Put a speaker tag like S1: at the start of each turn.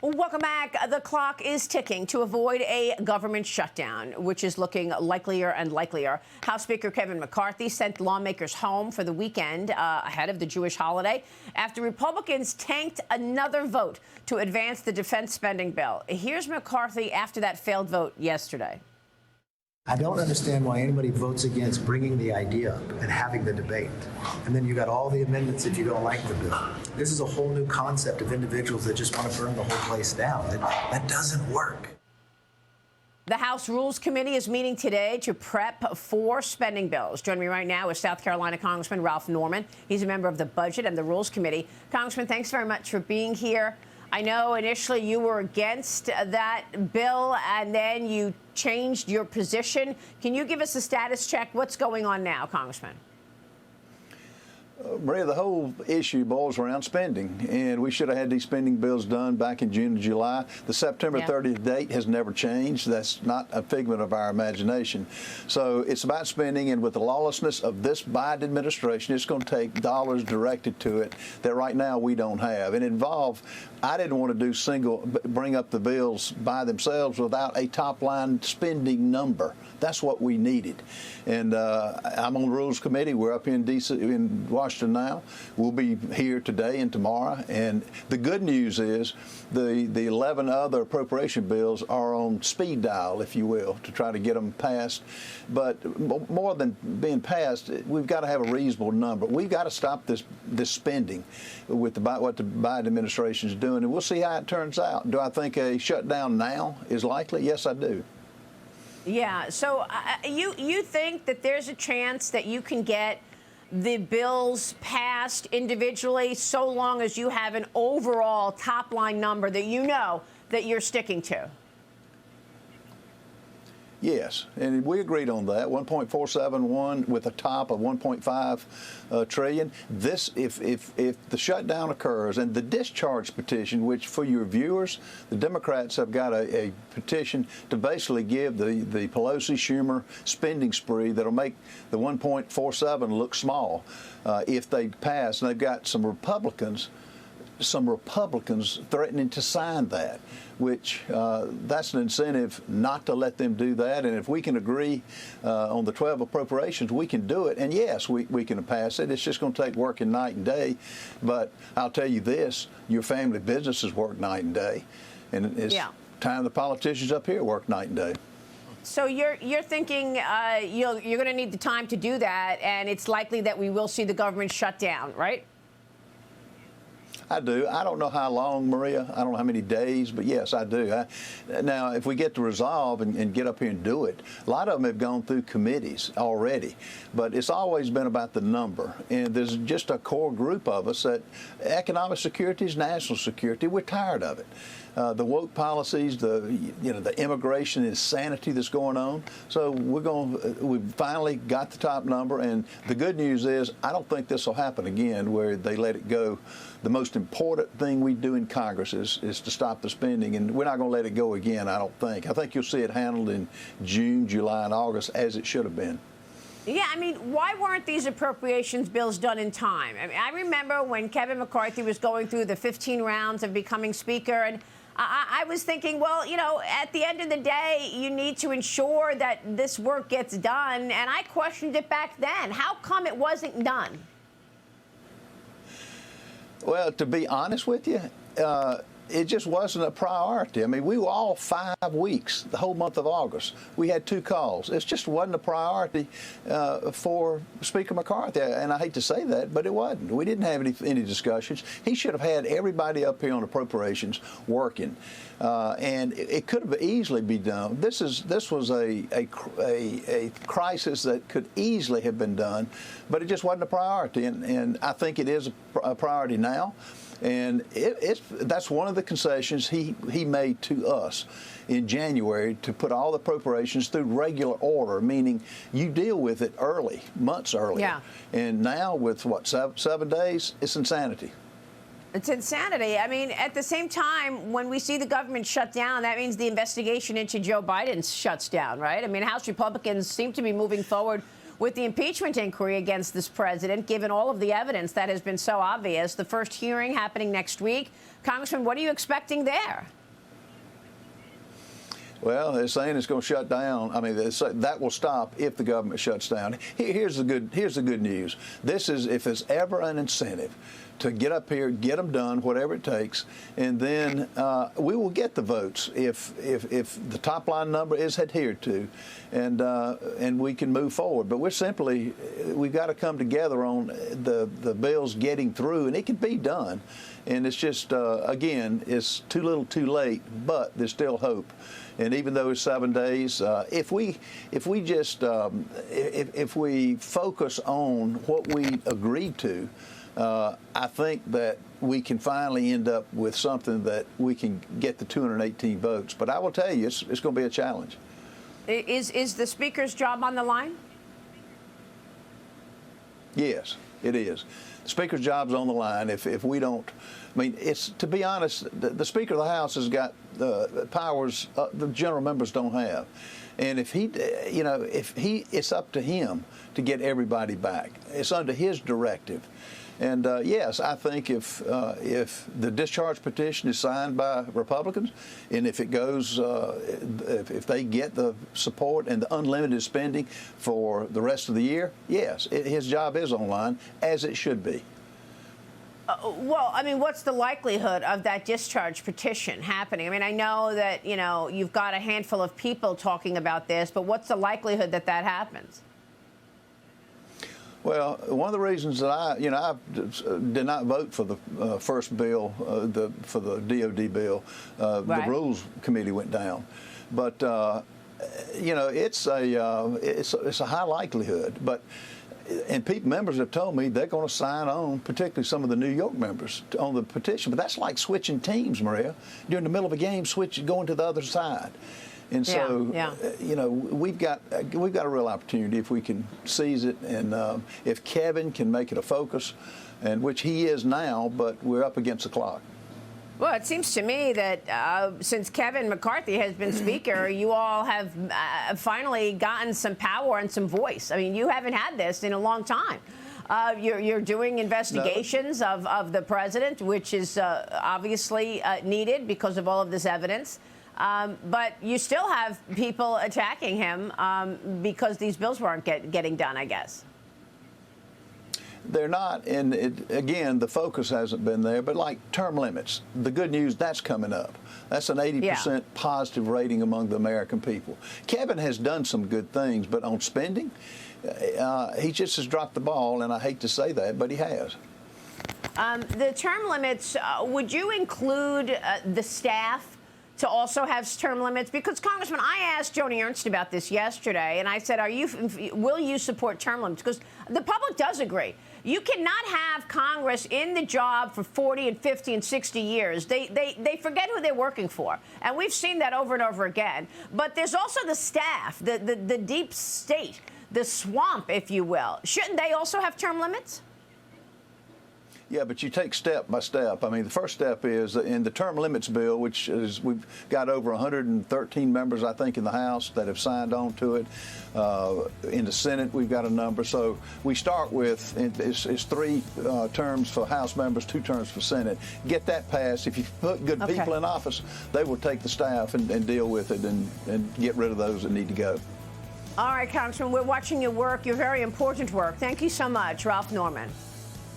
S1: Welcome back. The clock is ticking to avoid a government shutdown, which is looking likelier and likelier. House Speaker Kevin McCarthy sent lawmakers home for the weekend ahead of the Jewish holiday after Republicans tanked another vote to advance the defense spending bill. Here's McCarthy after that failed vote yesterday.
S2: I don't understand why anybody votes against bringing the idea up and having the debate. And then you got all the amendments if you don't like the bill. This is a whole new concept of individuals that just want to burn the whole place down. That doesn't work.
S1: The House Rules Committee is meeting today to prep for spending bills. Joining me right now is South Carolina Congressman Ralph Norman. He's a member of the Budget and the Rules Committee. Congressman, thanks very much for being here. I know initially you were against that bill, and then you changed your position. Can you give us a status check? What's going on now, Congressman?
S3: Maria, the whole issue boils around spending, and we should have had these spending bills done back in June and July. The September 30th date has never changed. That's not a figment of our imagination. So it's about spending, and with the lawlessness of this Biden administration, it's going to take dollars directed to it that right now we don't have. And I didn't want to bring up the bills by themselves without a top-line spending number. That's what we needed. And I'm on the Rules Committee. We're up in D.C., in Washington now. We'll be here today and tomorrow. And the good news is the 11 other appropriation bills are on speed dial, if you will, to try to get them passed. But more than being passed, we've got to have a reasonable number. We've got to stop this spending with what the Biden administration is doing, and we'll see how it turns out. Do I think a shutdown now is likely? Yes, I do.
S1: Yeah. So you think that there's a chance that you can get the bills passed individually so long as you have an overall top line number that you know that you're sticking to?
S3: Yes, and we agreed on that, 1.471 with a top of 1.5 trillion. This, if the shutdown occurs, and the discharge petition, which for your viewers, the Democrats have got a petition to basically give the Pelosi-Schumer spending spree that'll make the 1.47 look small if they pass. And they've got some Republicans threatening to sign that, which that's an incentive not to let them do that. And if we can agree on the 12 appropriations, we can do it. And yes, we can pass it. It's just going to take working night and day. But I'll tell you this, your family businesses work night and day. And it's time the politicians up here work night and day.
S1: So you're thinking you're going to need the time to do that, and it's likely that we will see the government shut down, right?
S3: I do. I don't know how long, Maria. I don't know how many days, but yes, I do. Now, if we get to resolve and get up here and do it, a lot of them have gone through committees already, but it's always been about the number. And there's just a core group of us that economic security is national security. We're tired of it. The woke policies, the immigration insanity that's going on. So we finally got the top number, and the good news is I don't think this will happen again where they let it go. The most important thing we do in Congress is to stop the spending, and we're not going to let it go again, I don't think. I think you'll see it handled in June, July, and August as it should have been.
S1: Yeah, I mean, why weren't these appropriations bills done in time? I mean, I remember when Kevin McCarthy was going through the 15 rounds of becoming Speaker, and I was thinking, well, you know, at the end of the day, you need to ensure that this work gets done. And I questioned it back then. How come it wasn't done?
S3: Well, to be honest with you, it just wasn't a priority. I mean, we were all 5 weeks, the whole month of August. We had 2 calls. It just wasn't a priority for Speaker McCarthy. And I hate to say that, but it wasn't. We didn't have any discussions. He should have had everybody up here on appropriations working. And it could have easily been done. This was a crisis that could easily have been done, but it just wasn't a priority. And I think it is a priority now. And that's one of the concessions he made to us in January, to put all the appropriations through regular order, meaning you deal with it early, months earlier. Yeah. And now with, what, 7 days, it's insanity.
S1: It's insanity. I mean, at the same time, when we see the government shut down, that means the investigation into Joe Biden shuts down, right? I mean, House Republicans seem to be moving forward with the impeachment inquiry against this president, given all of the evidence that has been so obvious. The first hearing happening next week. Congressman, what are you expecting there?
S3: Well, they're saying it's going to shut down. I mean, that will stop if the government shuts down. Here's the good news. This is, if there's ever an incentive to get up here, get them done, whatever it takes, and then we will get the votes if the top line number is adhered to, and we can move forward. But we've got to come together on the bills getting through, and it can be done. And it's just again, it's too little, too late, but there's still hope. And even though it's 7 days, if we focus on what we agreed to, I think that we can finally end up with something that we can get the 218 votes. But I will tell you, it's going to be a challenge.
S1: Is the Speaker's job on the line?
S3: Yes, it is. The Speaker's job's on the line. If we don't, I mean, it's, to be honest, the Speaker of the House has got powers the general members don't have. And if it's up to him to get everybody back. It's under his directive. And yes, I think if the discharge petition is signed by Republicans, and if it goes, if they get the support and the unlimited spending for the rest of the year, yes, his job is online, as it should be.
S1: Well, I mean, what's the likelihood of that discharge petition happening? I mean, I know that, you've got a handful of people talking about this, but what's the likelihood that that happens?
S3: Well, one of the reasons that I did not vote for the first bill, for the DOD bill, right. The Rules Committee went down, but it's a high likelihood. But members have told me they're going to sign on, particularly some of the New York members, on the petition. But that's like switching teams, Maria. During the middle of a game, going to the other side. And so, we've got a real opportunity if we can seize it, and if Kevin can make it a focus, and which he is now, but we're up against the clock.
S1: Well, it seems to me that since Kevin McCarthy has been Speaker, you all have finally gotten some power and some voice. I mean, you haven't had this in a long time. You're doing investigations of the president, which is obviously needed because of all of this evidence. But you still have people attacking him because these bills weren't getting done, I guess.
S3: They're not, and again, the focus hasn't been there. But like term limits, the good news, that's coming up. That's an 80% positive rating among the American people. Kevin has done some good things, but on spending, he just has dropped the ball, and I hate to say that, but he has.
S1: The term limits, would you include the staff to also have term limits? Because, Congressman, I asked Joni Ernst about this yesterday, and I said, will you support term limits? Because the public does agree. You cannot have Congress in the job for 40 and 50 and 60 years. They forget who they're working for. And we've seen that over and over again. But there's also the staff, the deep state, the swamp, if you will. Shouldn't they also have term limits?
S3: Yeah, but you take step by step. I mean, the first step is in the term limits bill, which is we've got over 113 members, I think, in the House that have signed on to it. In the Senate, we've got a number. So we start with it's 3 terms for House members, 2 terms for Senate. Get that passed. If you put good people in office, they will take the staff and deal with it and get rid of those that need to go.
S1: All right, Congressman, we're watching your work, your very important work. Thank you so much, Ralph Norman.